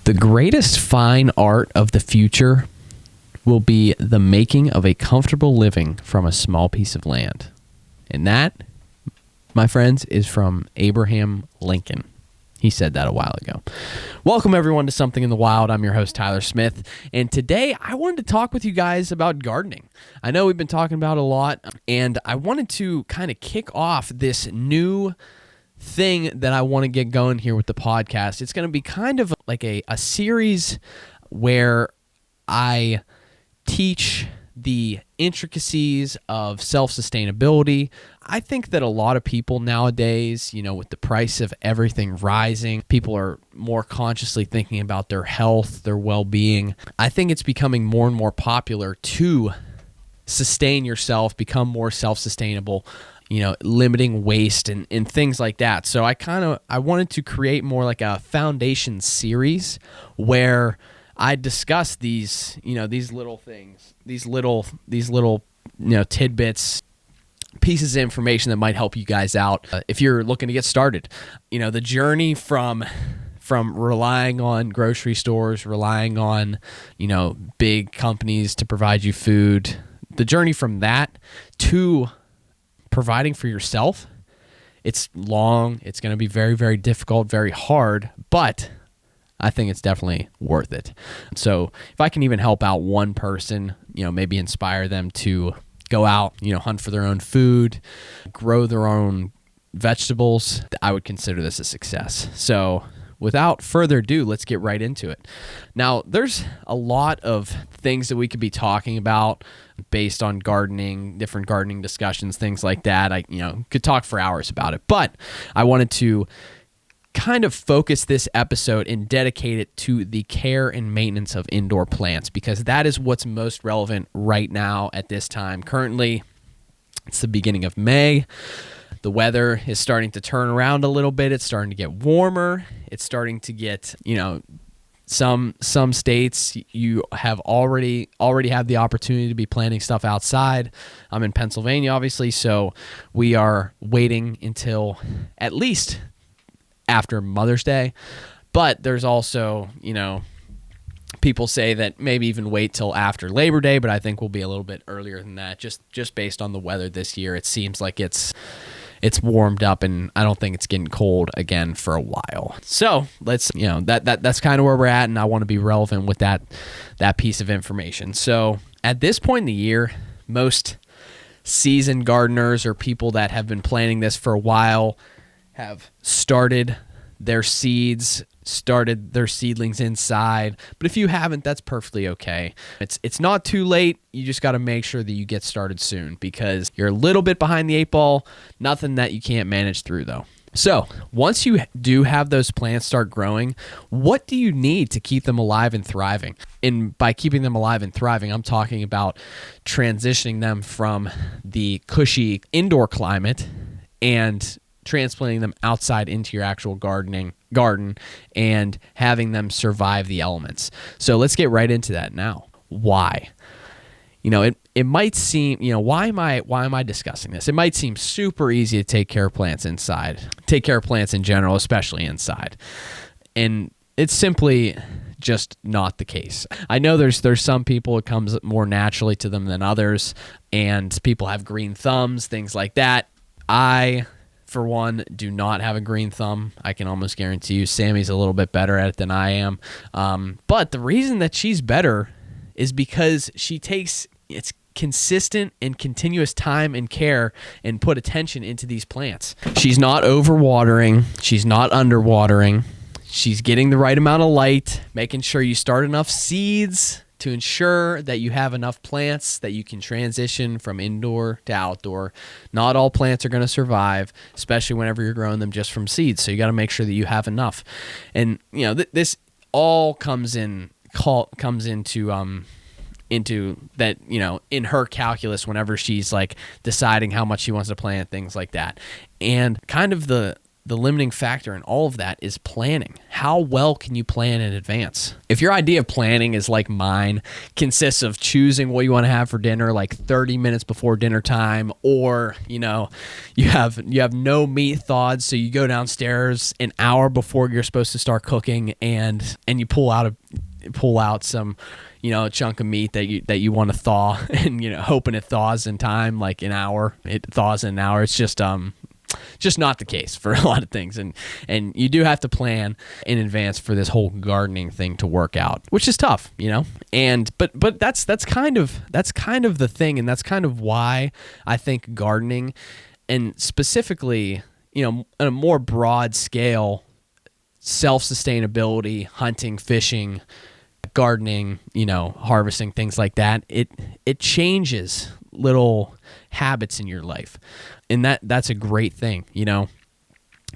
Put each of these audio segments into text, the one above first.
The greatest fine art of the future will be the making of a comfortable living from a small piece of land. And that, my friends, is from Abraham Lincoln. He said that a while ago. Welcome, everyone, to Something in the Wild. I'm your host, Tyler Smith. And today, I wanted to talk with you guys about gardening. I know we've been talking about it a lot, and I wanted to kind of kick off this new thing that I want to get going here with the podcast. It's going to be kind of like a series where I teach the intricacies of self-sustainability. I think that a lot of people nowadays, with the price of everything rising, people are more consciously thinking about their health, their well-being. I think it's becoming more and more popular to sustain yourself, become more self-sustainable, limiting waste and things like that. So I wanted to create more like a foundation series where I discuss these little things, these little tidbits, pieces of information that might help you guys out if you're looking to get started. The journey from relying on grocery stores, relying on, big companies to provide you food, the journey from that to providing for yourself, it's long. It's going to be very, very difficult, very hard, but I think it's definitely worth it. So if I can even help out one person, maybe inspire them to go out, hunt for their own food, grow their own vegetables, I would consider this a success. So without further ado, let's get right into it. Now, there's a lot of things that we could be talking about based on gardening, different gardening discussions, things like that. I could talk for hours about it, but I wanted to kind of focus this episode and dedicate it to the care and maintenance of indoor plants, because that is what's most relevant right now at this time. Currently, it's the beginning of May. The weather is starting to turn around a little bit. It's starting to get warmer. It's starting to get, some states you have already have the opportunity to be planting stuff outside. I'm in Pennsylvania, obviously, so we are waiting until at least after Mother's Day. But there's also, people say that maybe even wait till after Labor Day, but I think we'll be a little bit earlier than that, just based on the weather this year. It seems like it's warmed up, and I don't think it's getting cold again for a while. So let's, that's kind of where we're at, and I want to be relevant with that piece of information. So at this point in the year, most seasoned gardeners or people that have been planting this for a while have started their seeds, started their seedlings inside. But if you haven't, that's perfectly okay. It's not too late. You just got to make sure that you get started soon, because you're a little bit behind the eight ball. Nothing that you can't manage through, though. So once you do have those plants start growing, what do you need to keep them alive and thriving? And by keeping them alive and thriving, I'm talking about transitioning them from the cushy indoor climate and transplanting them outside into your actual garden and having them survive the elements. So let's get right into that now. Why? It might seem, why am I discussing this? It might seem super easy to take care of plants inside, take care of plants in general, especially inside. And it's simply just not the case. I know there's some people it comes more naturally to them than others, and people have green thumbs, things like that. I, for one, do not have a green thumb. I can almost guarantee you Sammy's a little bit better at it than I am. But the reason that she's better is because she takes it's consistent and continuous time and care and put attention into these plants. She's not overwatering. She's not underwatering. She's getting the right amount of light, making sure you start enough seeds to ensure that you have enough plants that you can transition from indoor to outdoor. Not all plants are going to survive, especially whenever you're growing them just from seeds. So you got to make sure that you have enough. And this all comes into that, in her calculus whenever she's like deciding how much she wants to plant, things like that. And kind of the the limiting factor in all of that is planning. How well can you plan in advance? If your idea of planning is like mine, consists of choosing what you want to have for dinner like 30 minutes before dinner time, or you have no meat thawed, so you go downstairs an hour before you're supposed to start cooking, and you pull out some a chunk of meat that you want to thaw, and hoping it thaws in time, like an hour. It thaws in an hour. It's just not the case for a lot of things, and you do have to plan in advance for this whole gardening thing to work out, which is tough, and but that's kind of the thing, and that's kind of why I think gardening, and specifically on a more broad scale, self-sustainability, hunting, fishing, gardening, harvesting, things like that, it changes little habits in your life. And that's a great thing.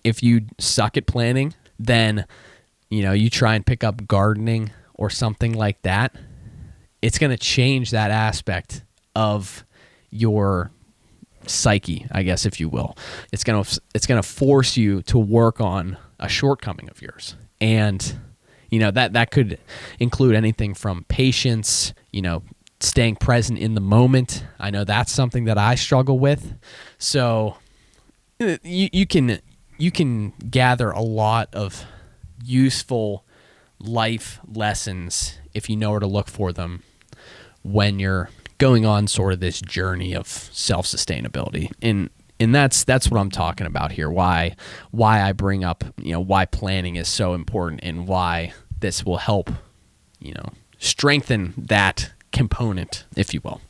If you suck at planning, then, you try and pick up gardening or something like that, it's going to change that aspect of your psyche, I guess, if you will. It's going to force you to work on a shortcoming of yours. And, that could include anything from patience, staying present in the moment. I know that's something that I struggle with. So you can gather a lot of useful life lessons if you know where to look for them when you're going on sort of this journey of self-sustainability. And that's what I'm talking about here. Why I bring up, why planning is so important, and why this will help, strengthen that component, if you will.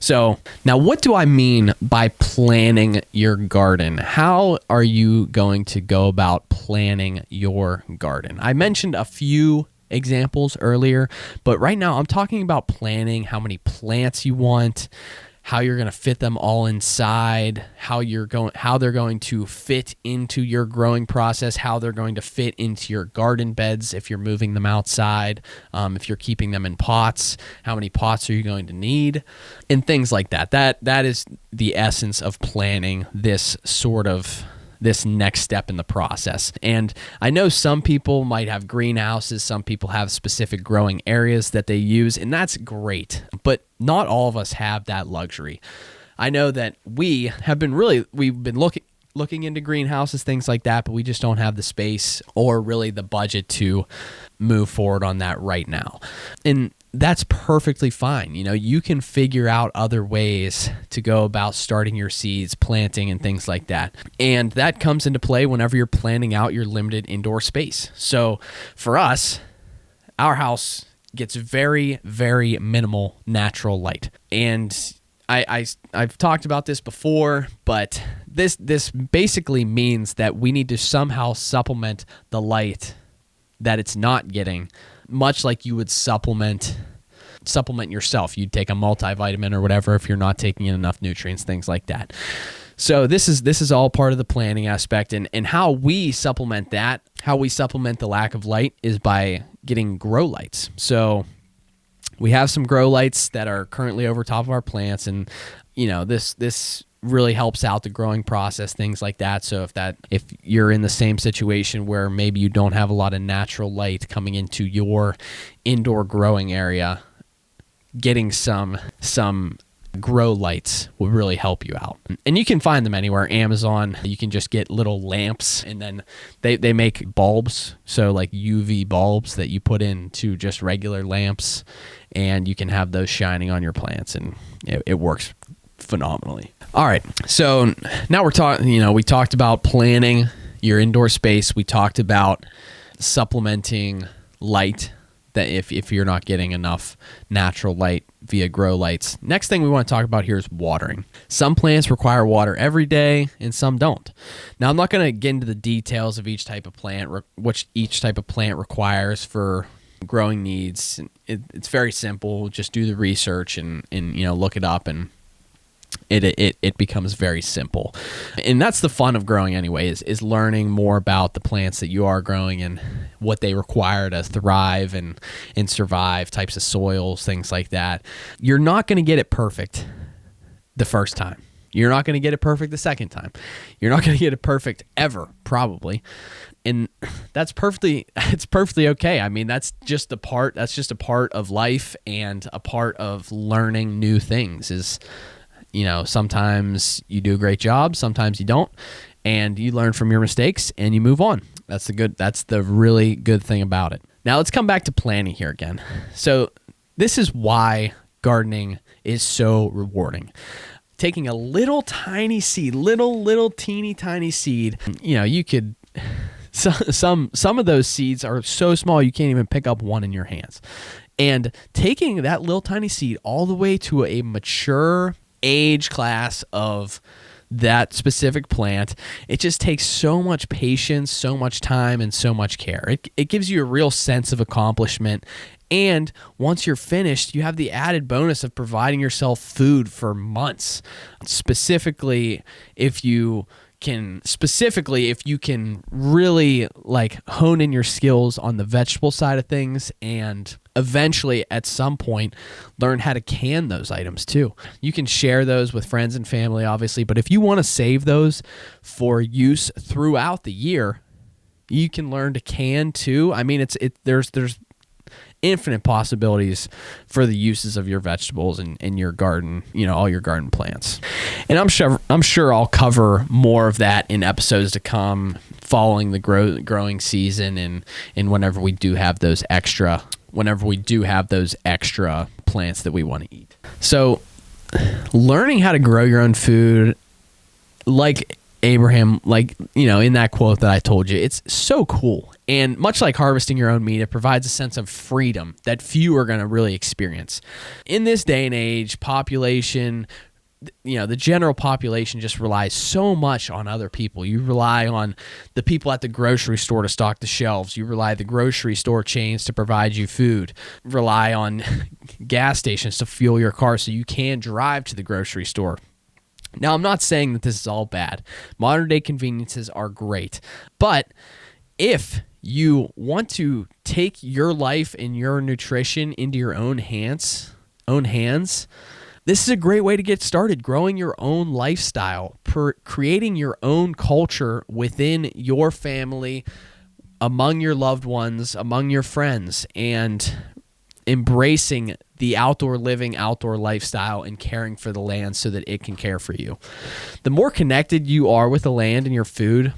So now, what do I mean by planning your garden? How are you going to go about planning your garden? I mentioned a few examples earlier, but right now I'm talking about planning how many plants you want, how you're going to fit them all inside, how they're going to fit into your growing process, how they're going to fit into your garden beds if you're moving them outside, if you're keeping them in pots, how many pots are you going to need, and things like that. That is the essence of planning this next step in the process. And I know some people might have greenhouses, some people have specific growing areas that they use, and that's great, but not all of us have that luxury. I know that we've been looking into greenhouses, things like that, but we just don't have the space or really the budget to move forward on that right now. And that's perfectly fine. You can figure out other ways to go about starting your seeds, planting, and things like that. And that comes into play whenever you're planning out your limited indoor space. So for us, our house gets very, very minimal natural light. And I've talked about this before, but this basically means that we need to somehow supplement the light that it's not getting, much like you would supplement yourself. You'd take a multivitamin or whatever if you're not taking in enough nutrients, things like that. So this is all part of the planning aspect, and how we supplement the lack of light is by getting grow lights. So we have some grow lights that are currently over top of our plants, and this really helps out the growing process, things like that. So if you're in the same situation where maybe you don't have a lot of natural light coming into your indoor growing area, getting some grow lights will really help you out. And you can find them anywhere. Amazon, you can just get little lamps, and then they make bulbs, so like UV bulbs that you put into just regular lamps, and you can have those shining on your plants, and it works phenomenally. All right, so now we're talking, we talked about planning your indoor space. We talked about supplementing light, that if you're not getting enough natural light via grow lights. Next thing we want to talk about here is watering. Some plants require water every day and some don't. Now, I'm not going to get into the details of each type of plant, which each type of plant requires for growing needs. It's very simple. Just do the research and look it up, and it becomes very simple. And that's the fun of growing anyway, is learning more about the plants that you are growing and what they require to thrive and survive, types of soils, things like that. You're not going to get it perfect the first time. You're not going to get it perfect the second time. You're not going to get it perfect ever, probably. And it's perfectly okay. I mean, that's just a part of life and a part of learning new things is, sometimes you do a great job, sometimes you don't, and you learn from your mistakes and you move on. That's the really good thing about it. Now let's come back to planning here again. So this is why gardening is so rewarding. Taking a little tiny seed, little teeny tiny seed, you could, some of those seeds are so small you can't even pick up one in your hands. And taking that little tiny seed all the way to a mature age class of that specific plant, it just takes so much patience, so much time, and so much care. It gives you a real sense of accomplishment. And once you're finished, you have the added bonus of providing yourself food for months. Specifically, if you can really hone in your skills on the vegetable side of things, and eventually at some point learn how to can those items too. You can share those with friends and family, obviously, but if you want to save those for use throughout the year, you can learn to can too. I mean, there's infinite possibilities for the uses of your vegetables and your garden, all your garden plants. And I'm sure I'll cover more of that in episodes to come following the growing season and whenever we do have those extra plants that we want to eat. So learning how to grow your own food, like Abraham, in that quote that I told you, it's so cool. And much like harvesting your own meat, it provides a sense of freedom that few are going to really experience. In this day and age, the general population just relies so much on other people. You rely on the people at the grocery store to stock the shelves. You rely on the grocery store chains to provide you food. Rely on gas stations to fuel your car so you can drive to the grocery store. Now, I'm not saying that this is all bad. Modern day conveniences are great. But if you want to take your life and your nutrition into your own hands, this is a great way to get started. Growing your own lifestyle, creating your own culture within your family, among your loved ones, among your friends, and embracing the outdoor living, outdoor lifestyle, and caring for the land so that it can care for you. The more connected you are with the land and your food,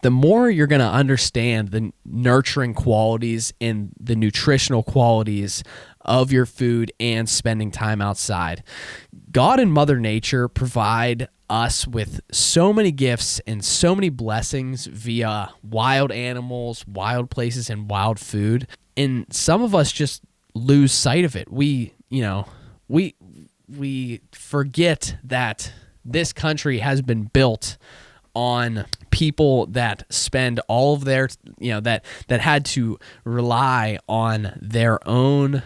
the more you're going to understand the nurturing qualities and the nutritional qualities of your food and spending time outside. God and Mother Nature provide us with so many gifts and so many blessings via wild animals, wild places, and wild food. And some of us just lose sight of it. We forget that this country has been built on people that spend all of their, that had to rely on their own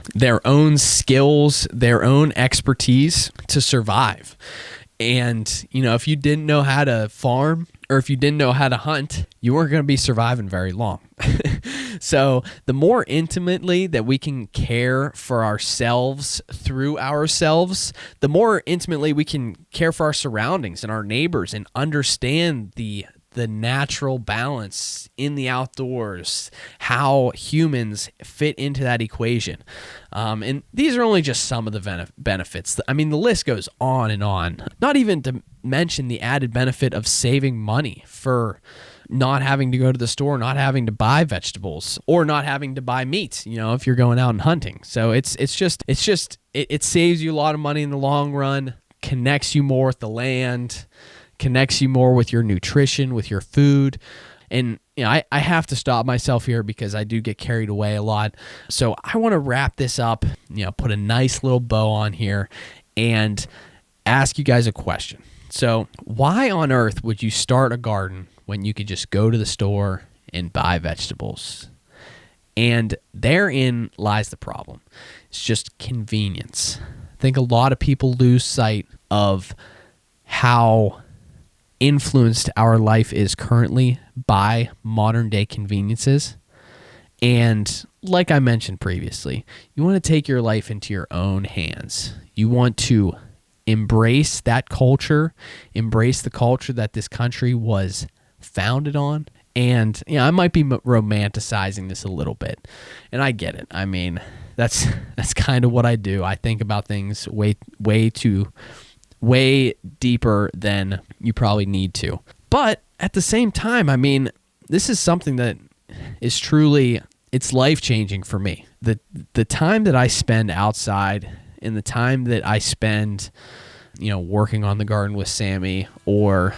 skills, their own expertise to survive. And, if you didn't know how to farm or if you didn't know how to hunt, you weren't going to be surviving very long. So the more intimately that we can care for ourselves through ourselves, the more intimately we can care for our surroundings and our neighbors and understand the natural balance in the outdoors, how humans fit into that equation. And these are only just some of the benefits. I mean, the list goes on and on. Not even to mention the added benefit of saving money for not having to go to the store, not having to buy vegetables, or not having to buy meat, if you're going out and hunting. So it saves you a lot of money in the long run, connects you more with the land, connects you more with your nutrition, with your food. And I have to stop myself here because I do get carried away a lot. So I want to wrap this up, put a nice little bow on here and ask you guys a question. So why on earth would you start a garden when you could just go to the store and buy vegetables? And therein lies the problem. It's just convenience. I think a lot of people lose sight of how influenced our life is currently by modern day conveniences. And like I mentioned previously, you want to take your life into your own hands. You want to embrace that culture, embrace the culture that this country was founded on. And I might be romanticizing this a little bit, and I get it. I mean, that's kind of what I do. I think about things way deeper than you probably need to. But at the same time, I mean, this is something that is truly, it's life-changing for me. The time that I spend outside and the time that I spend, working on the garden with Sammy, or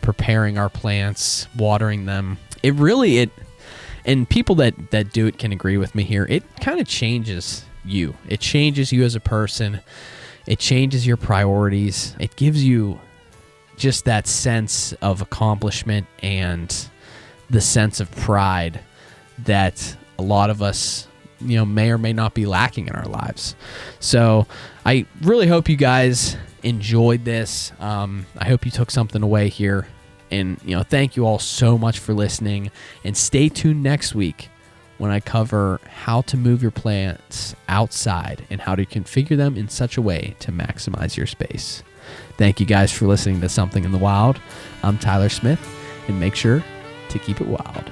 preparing our plants, watering them. And people that do it can agree with me here. It kind of changes you. It changes you as a person. It changes your priorities. It gives you just that sense of accomplishment and the sense of pride that a lot of us, may or may not be lacking in our lives. So I really hope you guys enjoyed this. I hope you took something away here, and thank you all so much for listening, and stay tuned next week when I cover how to move your plants outside and how to configure them in such a way to maximize your space. Thank you guys for listening to Something in the Wild. I'm Tyler Smith, and make sure to keep it wild.